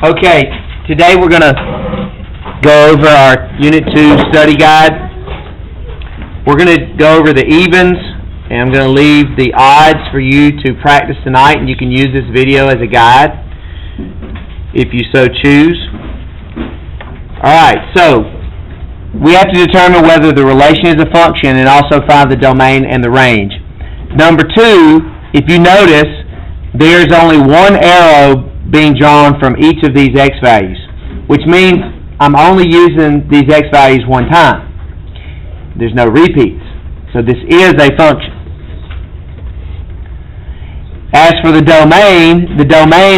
Okay, today we're going to go over our Unit 2 study guide. We're going to go over the evens, and I'm going to leave the odds for you to practice tonight, and you can use this video as a guide if you so choose. Alright, so we have to determine whether the relation is a function and also find the domain and the range. Number 2, if you notice, there's only one arrow being drawn from each of these x values, which means I'm only using these x values one time. There's no repeats. So this is a function. As for the domain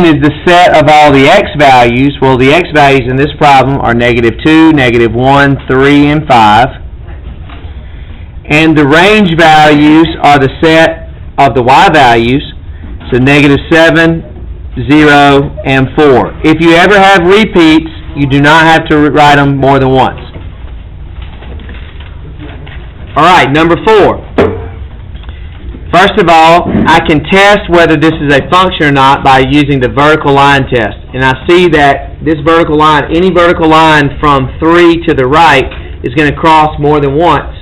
is the set of all the x values. Well, the x values in this problem are -2, -1, 3, and 5. And the range values are the set of the y values, so -7, 0, and 4. If you ever have repeats, you do not have to write them more than once. Alright, number 4. First of all, I can test whether this is a function or not by using the vertical line test. And I see that this vertical line, any vertical line from 3 to the right, is going to cross more than once,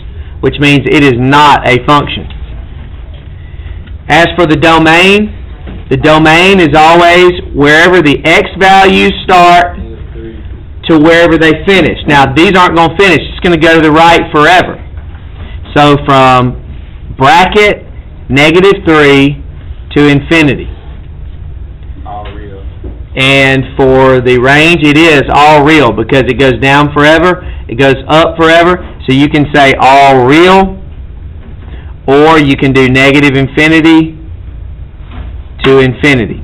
which means it is not a function. As for the domain is always wherever the x values start to wherever they finish. Now, these aren't going to finish. It's going to go to the right forever. So from bracket -3 to infinity. All real. And for the range, it is all real because it goes down forever, it goes up forever. So you can say all real, or you can do -infinity to infinity.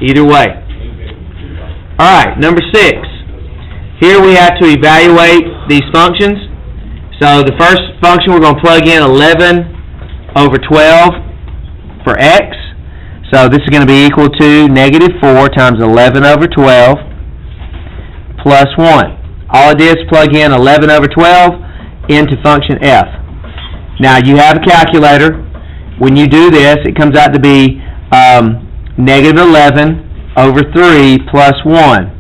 Either way. Alright, number 6. Here we have to evaluate these functions. So the first function we're going to plug in 11 over 12 for x. So this is going to be equal to -4 times 11 over 12 plus 1. All it is plug in 11 over 12 into function f. Now you have a calculator. When you do this, it comes out to be -11 over 3 plus 1.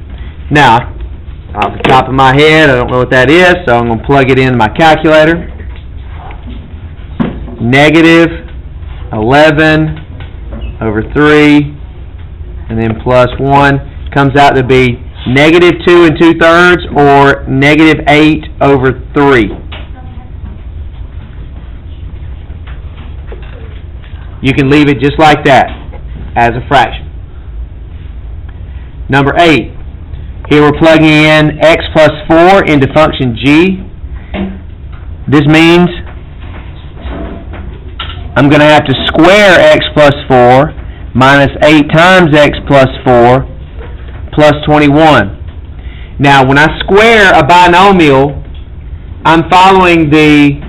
Now, off the top of my head, I don't know what that is, so I'm going to plug it into my calculator. -11 over 3, and then plus 1 comes out to be -2 2/3, or -8 over 3. You can leave it just like that, as a fraction. Number 8. Here we're plugging in x plus 4 into function g. This means I'm going to have to square x plus 4 minus 8 times x plus 4 plus 21. Now, when I square a binomial, I'm following the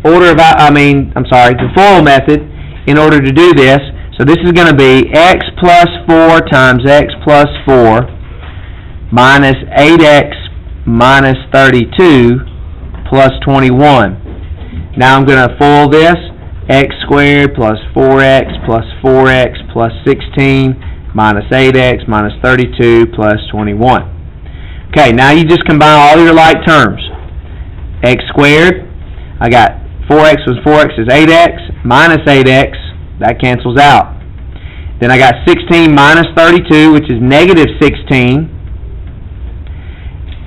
the FOIL method in order to do this. So this is going to be x plus 4 times x plus 4 minus 8x minus 32 plus 21. Now I'm going to FOIL this. X squared plus 4x plus 4x plus 16 minus 8x minus 32 plus 21. Okay, now you just combine all your like terms. X squared, I got 4x was 4x is 8x minus 8x, that cancels out. Then I got 16 minus 32, which is -16,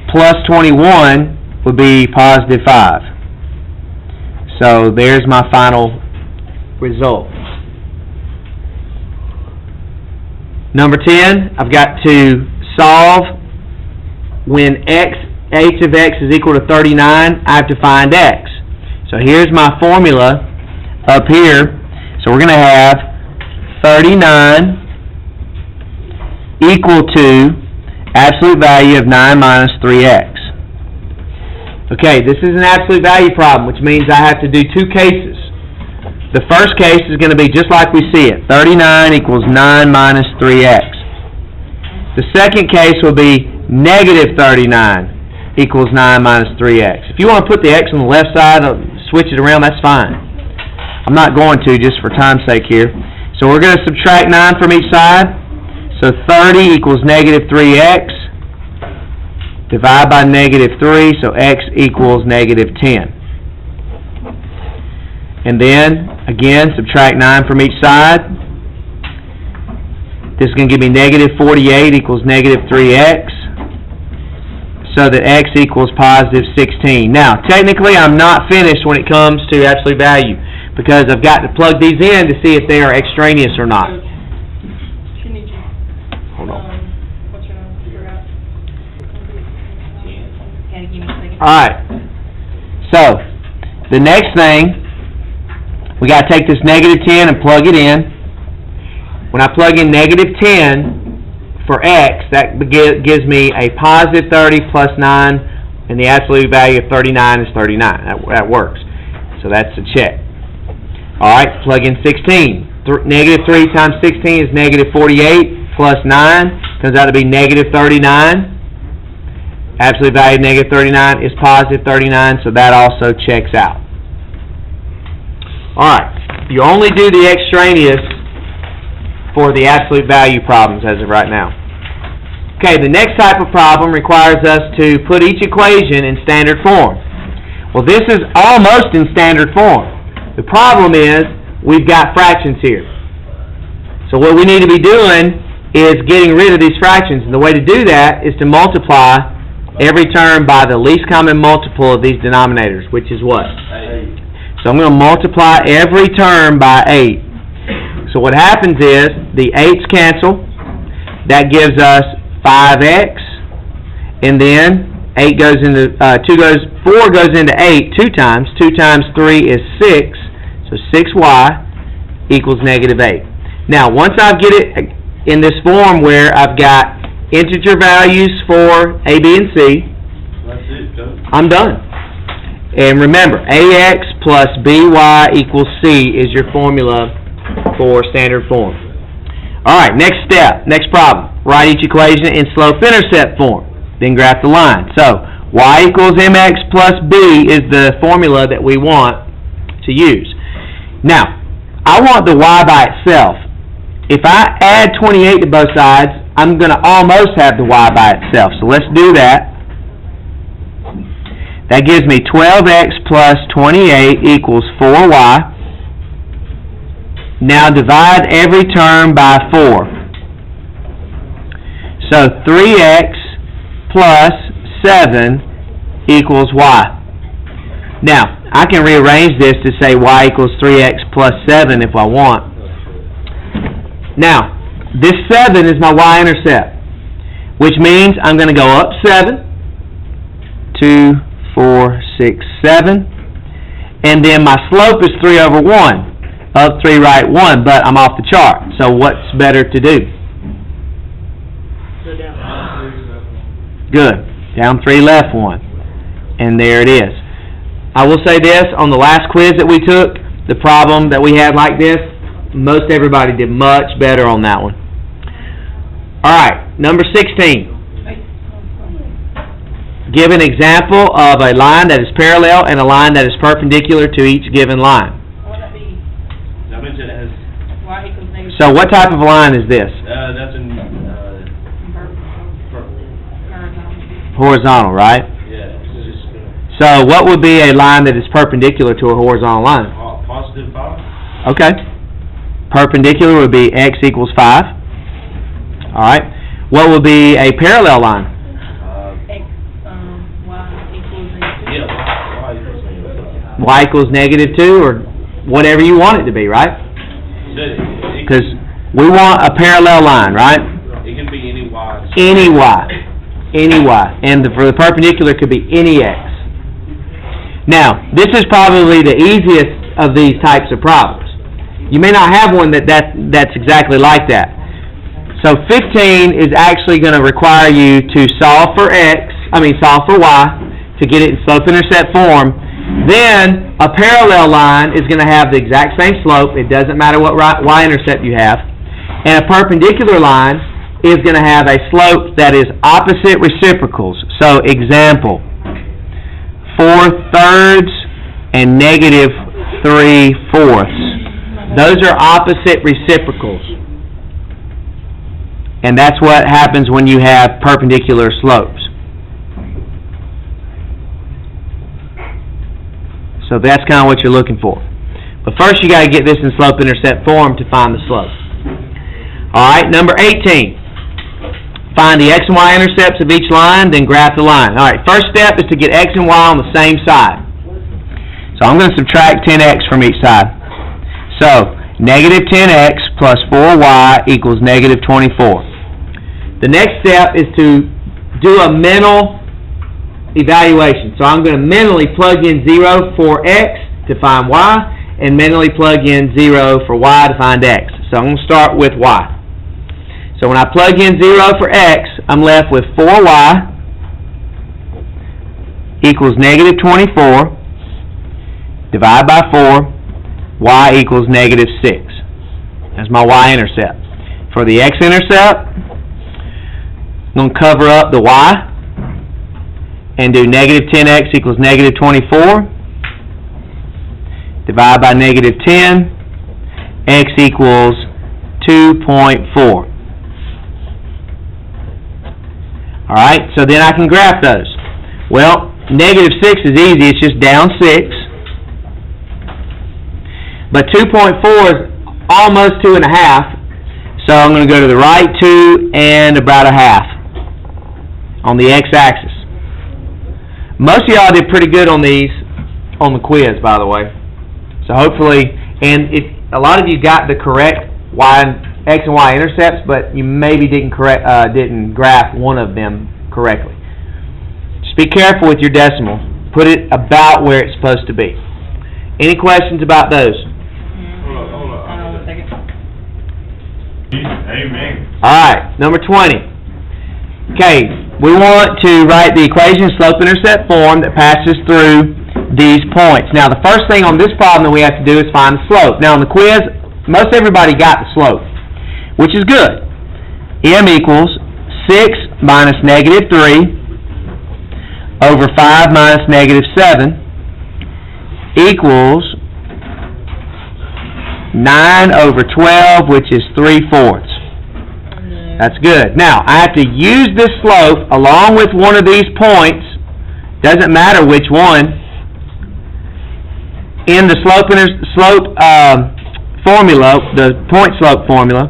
plus 21 would be +5. So there's my final result. Number 10, I've got to solve when h of x is equal to 39, I have to find x. So here's my formula up here. So we're going to have 39 equal to absolute value of 9 minus 3x. Okay, this is an absolute value problem, which means I have to do two cases. The first case is going to be just like we see it. 39 equals 9 minus 3x. The second case will be -39 equals 9 minus 3x. If you want to put the x on the left side, switch it around, that's fine. I'm not going to, just for time's sake here. So we're going to subtract 9 from each side. So 30 equals negative 3x. Divide by negative 3, so x equals negative 10. And then, again, subtract 9 from each side. This is going to give me negative 48 equals negative 3x, so that x equals positive 16. Now, technically, I'm not finished when it comes to absolute value, because I've got to plug these in to see if they are extraneous or not. Hold on. What's your name? Figure out. Okay, give me a second. Alright, so, the next thing, we got to take this negative 10 and plug it in. When I plug in negative 10 for x, that gives me a positive 30 plus 9, and the absolute value of 39 is 39. That works. So that's a check. Alright, plug in 16. Negative 3 times 16 is negative 48, plus 9 comes out to be negative 39. Absolute value of negative 39 is positive 39, so that also checks out. Alright, you only do the extraneous for the absolute value problems as of right now. Okay, the next type of problem requires us to put each equation in standard form. Well, this is almost in standard form. The problem is we've got fractions here. So what we need to be doing is getting rid of these fractions, and the way to do that is to multiply every term by the least common multiple of these denominators, which is what? 8. So I'm going to multiply every term by 8. So what happens is the 8's cancel. That gives us 5x, and then 4 goes into 8 2 times. 2 times 3 is 6, so 6y equals negative 8. Now, once I get it in this form where I've got integer values for a, b, and c, That's it, Coach. I'm done. And remember, ax plus by equals c is your formula for standard form. Alright, next step, next problem. Write each equation in slope-intercept form. Then graph the line. So, y equals mx plus b is the formula that we want to use. Now, I want the y by itself. If I add 28 to both sides, I'm going to almost have the y by itself. So let's do that. That gives me 12x plus 28 equals 4y. Now divide every term by 4. So 3x plus 7 equals y. Now, I can rearrange this to say y equals 3x plus 7 if I want. Now, this 7 is my y-intercept, which means I'm going to go up 7, 2, 4, 6, 7, and then my slope is 3 over 1. Up 3, right 1, but I'm off the chart. So what's better to do? Go down. Good. Down 3, left 1. And there it is. I will say this, on the last quiz that we took, the problem that we had like this, most everybody did much better on that one. Alright, number 16. Give an example of a line that is parallel and a line that is perpendicular to each given line. What would that be? I mentioned it has, Y equals negative. So what type of line is this? that's in, Horizontal, right? yeah, it's just So what would be a line that is perpendicular to a horizontal line? positive 5. Okay. Perpendicular would be x equals 5. Alright. What would be a parallel line? X, Y equals negative. Yeah, Y equals negative 2, or whatever you want it to be, right? Because we want a parallel line, right? it can be any Y. Any y. Any y. And for the perpendicular could be any x. Now, this is probably the easiest of these types of problems. You may not have one that's exactly like that. So 15 is actually going to require you to solve for solve for y, to get it in slope-intercept form. Then a parallel line is going to have the exact same slope. It doesn't matter what y-intercept you have. And a perpendicular line is going to have a slope that is opposite reciprocals. So example, 4/3 and negative 3/4. Those are opposite reciprocals. And that's what happens when you have perpendicular slopes. So that's kind of what you're looking for. But first you got to get this in slope-intercept form to find the slope. Alright, number 18. Find the x and y intercepts of each line, then graph the line. Alright, first step is to get x and y on the same side. So I'm going to subtract 10x from each side. So, negative 10x plus 4y equals negative 24. The next step is to do a mental evaluation. So I'm going to mentally plug in 0 for x to find y, and mentally plug in 0 for y to find x. So I'm going to start with y. So when I plug in 0 for x, I'm left with 4y equals negative 24. Divide by 4, y equals negative 6. That's my y-intercept. For the x-intercept, I'm going to cover up the y and do negative 10x equals negative 24. Divide by negative 10, x equals 2.4. Alright, so then I can graph those. Well, negative 6 is easy, it's just down 6. But 2.4 is almost 2.5, so I'm going to go to the right 2 and about a half on the x-axis. Most of y'all did pretty good on these on the quiz, by the way. So hopefully, and if a lot of you got the correct x and y intercepts, but you maybe didn't graph one of them correctly. Just be careful with your decimal. Put it about where it's supposed to be. Any questions about those? Hold on. One second. Amen. Alright, number 20. Okay, we want to write the equation slope-intercept form that passes through these points. Now, the first thing on this problem that we have to do is find the slope. Now, on the quiz, most everybody got the slope, which is good. M equals 6 minus negative 3 over 5 minus negative 7 equals 9 over 12, which is 3/4. That's good. Now, I have to use this slope along with one of these points, doesn't matter which one, in the slope formula, the point slope formula.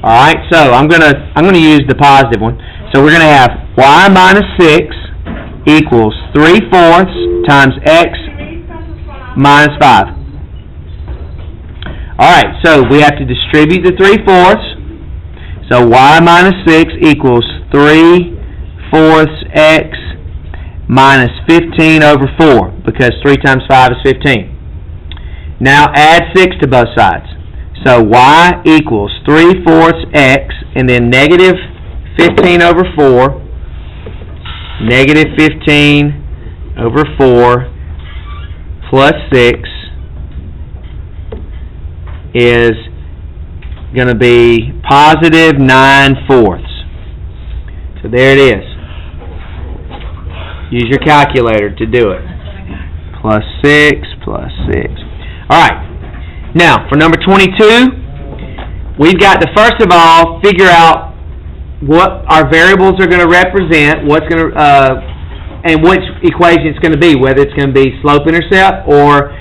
Alright, so I'm gonna use the positive one. So we're gonna have y minus 6 equals 3/4 times x minus 5. Alright, so we have to distribute the 3/4. So y minus 6 equals 3/4 x minus 15 over 4, because 3 times 5 is 15. Now add 6 to both sides. So y equals 3/4 x, and then negative 15 over 4, negative 15 over 4 plus 6 is going to be positive 9/4. So there it is. Use your calculator to do it. Plus 6, plus 6. Alright, now for number 22, we've got to first of all figure out what our variables are going to represent, what's going to, and which equation it's going to be, whether it's going to be slope-intercept or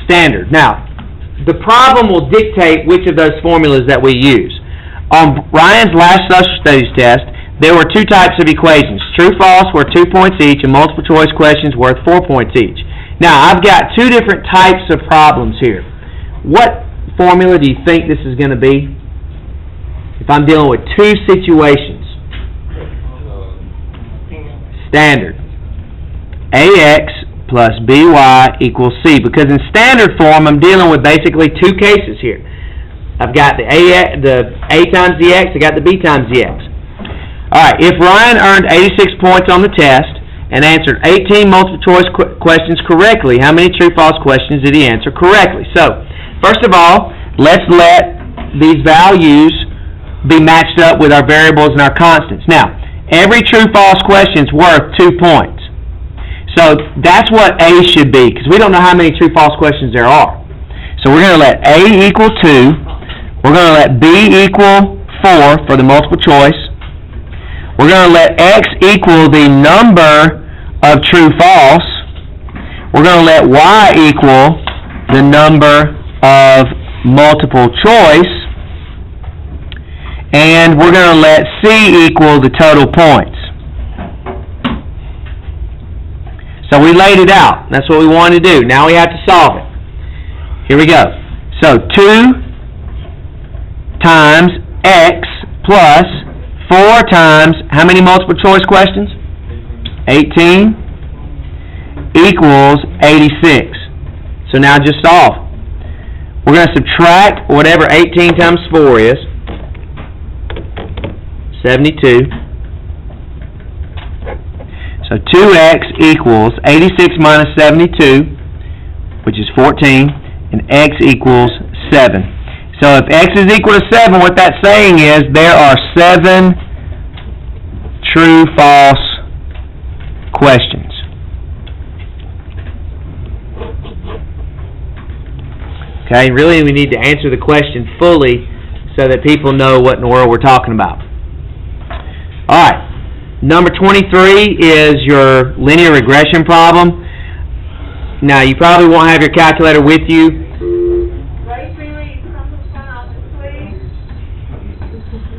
standard. Now, the problem will dictate which of those formulas that we use. On Ryan's last social studies test, there were 2 types of equations. True-false were 2 points each, and multiple choice questions worth 4 points each. Now, I've got 2 different types of problems here. What formula do you think this is going to be? If I'm dealing with 2 situations. Standard. AX plus BY equals C, because in standard form I'm dealing with basically 2 cases here. I've got the A times the X, I got the B times the X. Alright, if Ryan earned 86 points on the test and answered 18 multiple choice questions correctly, how many true-false questions did he answer correctly? So, first of all, let's let these values be matched up with our variables and our constants. Now, every true-false question is worth 2 points. So that's what A should be, because we don't know how many true-false questions there are. So we're going to let A equal 2. We're going to let B equal 4 for the multiple choice. We're going to let X equal the number of true-false. We're going to let Y equal the number of multiple choice. And we're going to let C equal the total points. So we laid it out. That's what we wanted to do. Now we have to solve it. Here we go. So 2 times X plus 4 times, how many multiple choice questions? 18 equals 86. So now just solve. We're going to subtract whatever 18 times 4 is. 72. So 2x equals 86 minus 72, which is 14, and x equals 7. So if x is equal to 7, what that's saying is there are 7 true-false questions. Okay, really we need to answer the question fully so that people know what in the world we're talking about. Alright, number 23 is your linear regression problem. Now, you probably won't have your calculator with you.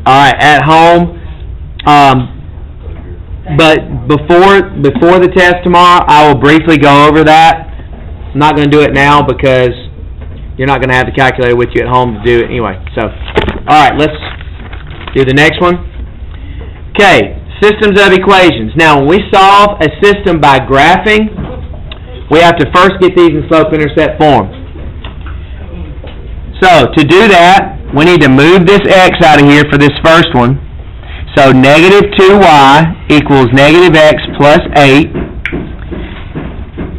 Alright, at home. But before the test tomorrow, I will briefly go over that. I'm not going to do it now because you're not going to have the calculator with you at home to do it anyway. So, alright, let's do the next one. Okay, systems of equations. Now, when we solve a system by graphing, we have to first get these in slope-intercept form. So, to do that, we need to move this x out of here for this first one. So, negative 2y equals negative x plus 8,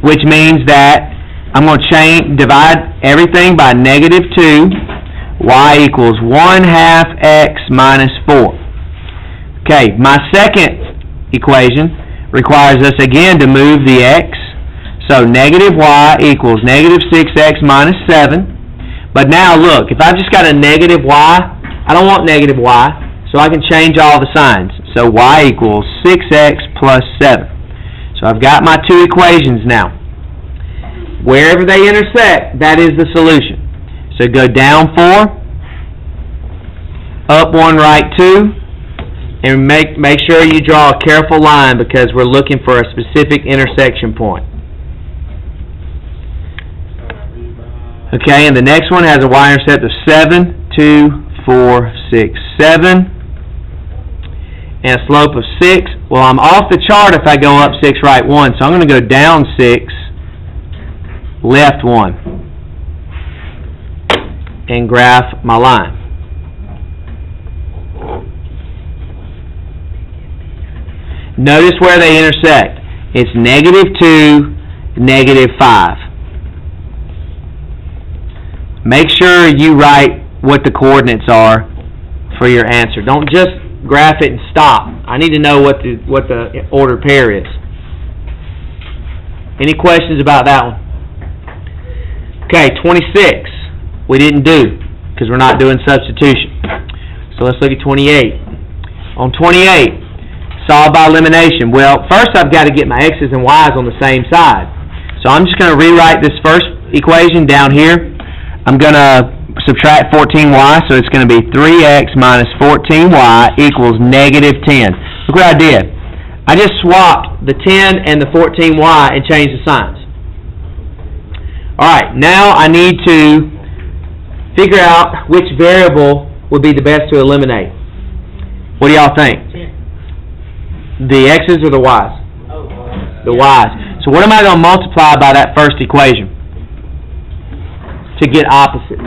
which means that I'm going to divide everything by negative 2. Y equals 1/2 x minus 4. Okay, my second equation requires us again to move the x. So negative y equals negative 6x minus 7. But now look, if I've just got a negative y, I don't want negative y, so I can change all the signs. So y equals 6x plus 7. So I've got my two equations now. Wherever they intersect, that is the solution. So go down 4, up 1, right 2. And make sure you draw a careful line because we're looking for a specific intersection point. Okay, and the next one has a y-intercept of 7, 2, 4, 6, 7. And a slope of 6. Well, I'm off the chart if I go up 6, right 1. So I'm going to go down 6, left 1. And graph my line. Notice where they intersect. It's negative 2, negative 5. Make sure you write what the coordinates are for your answer. Don't just graph it and stop. I need to know what the ordered pair is. Any questions about that one? Okay, 26. We didn't do because we're not doing substitution. So let's look at 28. On 28, solve by elimination. Well, first I've got to get my x's and y's on the same side. So I'm just going to rewrite this first equation down here. I'm going to subtract 14y, so it's going to be 3x minus 14y equals negative 10. Look what I did. I just swapped the 10 and the 14y and changed the signs. Alright, now I need to figure out which variable would be the best to eliminate. What do y'all think? The x's or the y's? The y's. So what am I going to multiply by that first equation to get opposites?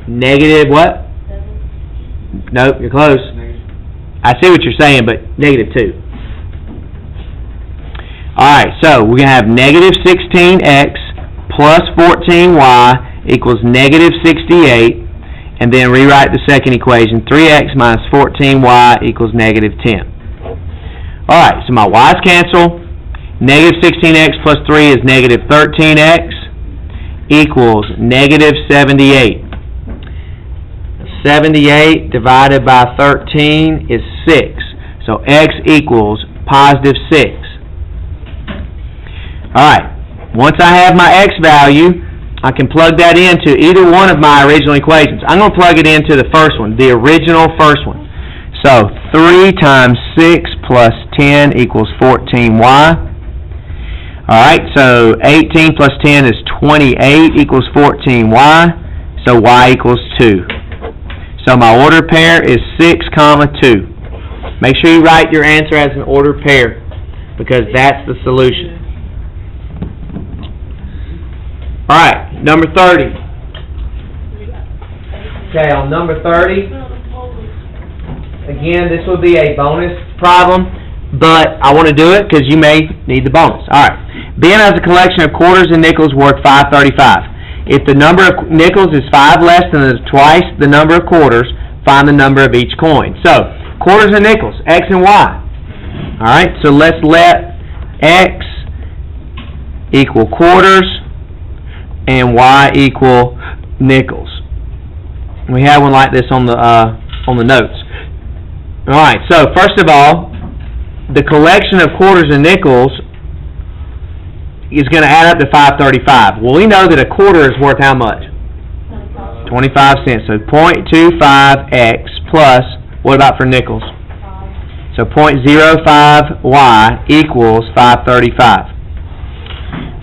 Negative what? Nope, you're close. I see what you're saying, but negative 2. Alright, so we're going to have negative 16x plus 14y equals negative 68. And then rewrite the second equation, 3x minus 14y equals negative 10. Alright, so my y's cancel, Negative 16x plus 3 is negative 13x equals negative 78. 78 divided by 13 is 6. So x equals positive 6. Alright, once I have my x value, I can plug that into either one of my original equations. I'm going to plug it into the first one, the original first one. So 3 times 6 plus 10 equals 14y. Alright, so 18 plus 10 is 28 equals 14y. So y equals 2. So my ordered pair is 6, 2. Make sure you write your answer as an ordered pair, because that's the solution. Alright, number 30. Okay, on number 30, again, this will be a bonus problem, but I want to do it because you may need the bonus. Alright, Ben has a collection of quarters and nickels worth $5.35. If the number of nickels is 5 less than twice the number of quarters, find the number of each coin. So, quarters and nickels, x and y. Alright, so let's let x equal quarters and y equal nickels. We have one like this on the notes. Alright, so first of all, the collection of quarters and nickels is going to add up to $5.35. Well, we know that a quarter is worth how much? 25 cents. So 0.25x plus, what about for nickels? So 0.05y equals $5.35.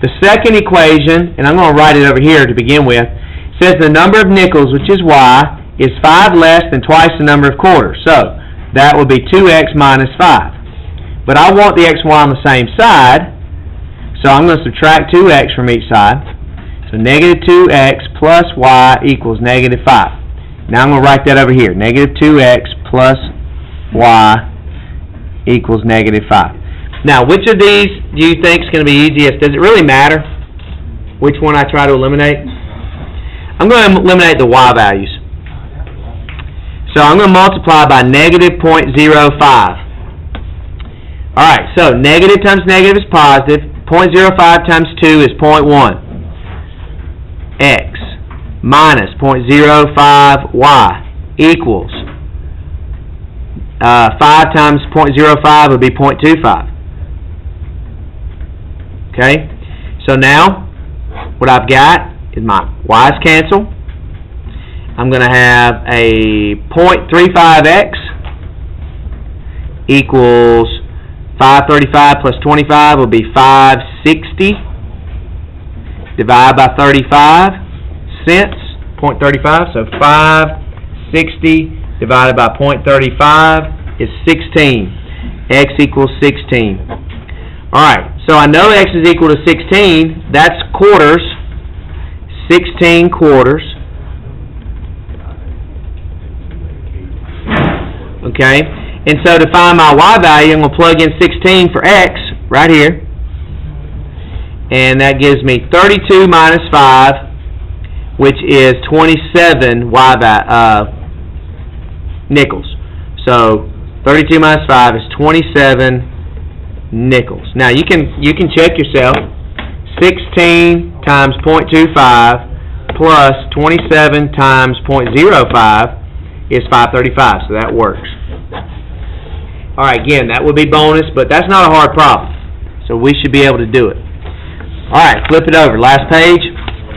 The second equation, and I'm going to write it over here to begin with, says the number of nickels, which is y, is 5 less than twice the number of quarters. So that would be 2x minus 5. But I want the x and y on the same side, so I'm going to subtract 2x from each side. So negative 2x plus y equals negative 5. Now I'm going to write that over here. Negative 2x plus y equals negative 5. Now, which of these do you think is going to be easiest? Does it really matter which one I try to eliminate? I'm going to eliminate the y values. So I'm going to multiply by negative 0.05. Alright, so negative times negative is positive. 0.05 times 2 is 0.1. X minus 0.05y equals 5 times 0.05 would be 0.25. Okay, so now what I've got is my y's cancel. I'm going to have a 0.35x equals 535 plus 25 will be 560 divided by 35 cents, 0.35, so 560 divided by 0.35 is 16. X equals 16. Alright, so I know x is equal to 16. That's quarters. 16 quarters. Okay, and so to find my y value, I'm going to plug in 16 for x right here. And that gives me 32 minus 5, which is 27 nickels. So 32 minus 5 is 27 nickels. Now you can check yourself. 16 times 0.25 plus 27 times 0.05 is 535, so that works. Alright, again, that would be bonus, but that's not a hard problem. So we should be able to do it. Alright, flip it over. Last page.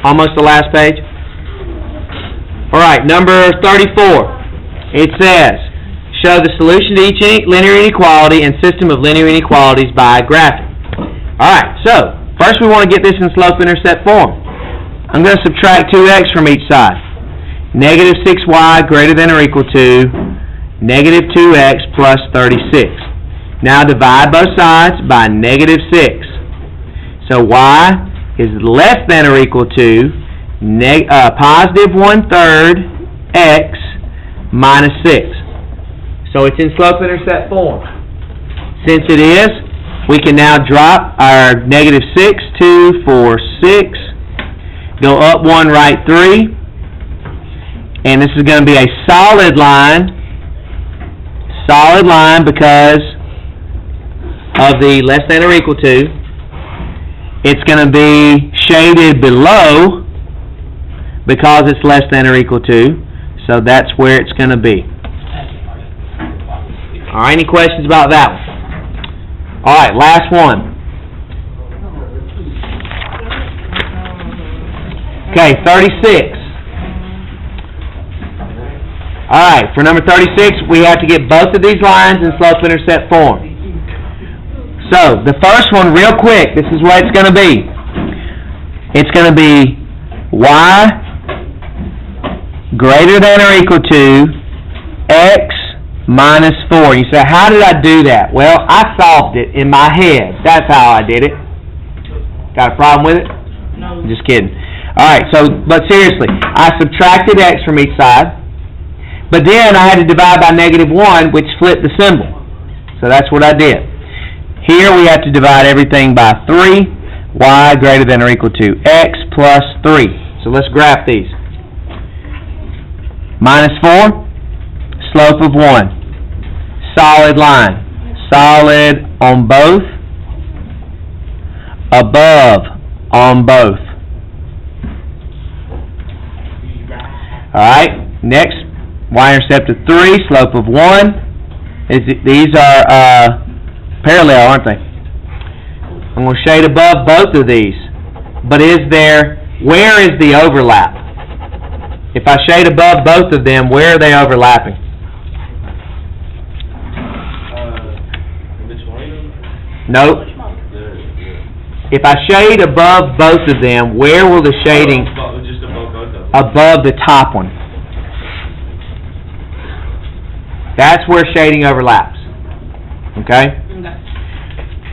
Almost the last page. Alright, number 34. It says, show the solution to each linear inequality and system of linear inequalities by graphing. Alright, so, first we want to get this in slope-intercept form. I'm going to subtract 2x from each side. Negative 6y greater than or equal to negative 2x plus 36. Now divide both sides by negative 6. So y is less than or equal to positive 1/3 x minus 6. So it's in slope-intercept form. Since it is, we can now drop our negative 6, 2, 4, 6. Go up 1, right 3. And this is going to be a solid line. Solid line because of the less than or equal to. it's gonna be shaded below because it's less than or equal to, so that's where it's gonna be. All right, any questions about that one? All right, last one. Okay, 36. All right, for number 36, we have to get both of these lines in slope-intercept form. So, the first one, real quick, this is what it's going to be. It's going to be y greater than or equal to x minus 4. You say, how did I do that? Well, I solved it in my head. That's how I did it. Got a problem with it? No. Just kidding. All right, so, but seriously, I subtracted x from each side, but then I had to divide by -1, which flipped the symbol. So that's what I did. Here we have to divide everything by 3, y greater than or equal to x plus 3. So let's graph these. -4, slope of 1. Solid line. Solid on both. Above on both. Alright, next, y-intercept of 3, slope of 1. These are parallel, aren't they? I'm going to shade above both of these. But where is the overlap? If I shade above both of them, where are they overlapping? In between them? Nope. If I shade above both of them, where will the shading... Just above both of them. Above the top one. That's where shading overlaps. Okay? Okay.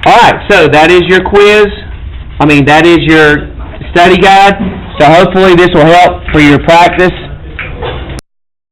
Alright, so that is your quiz. That is your study guide. So hopefully this will help for your practice.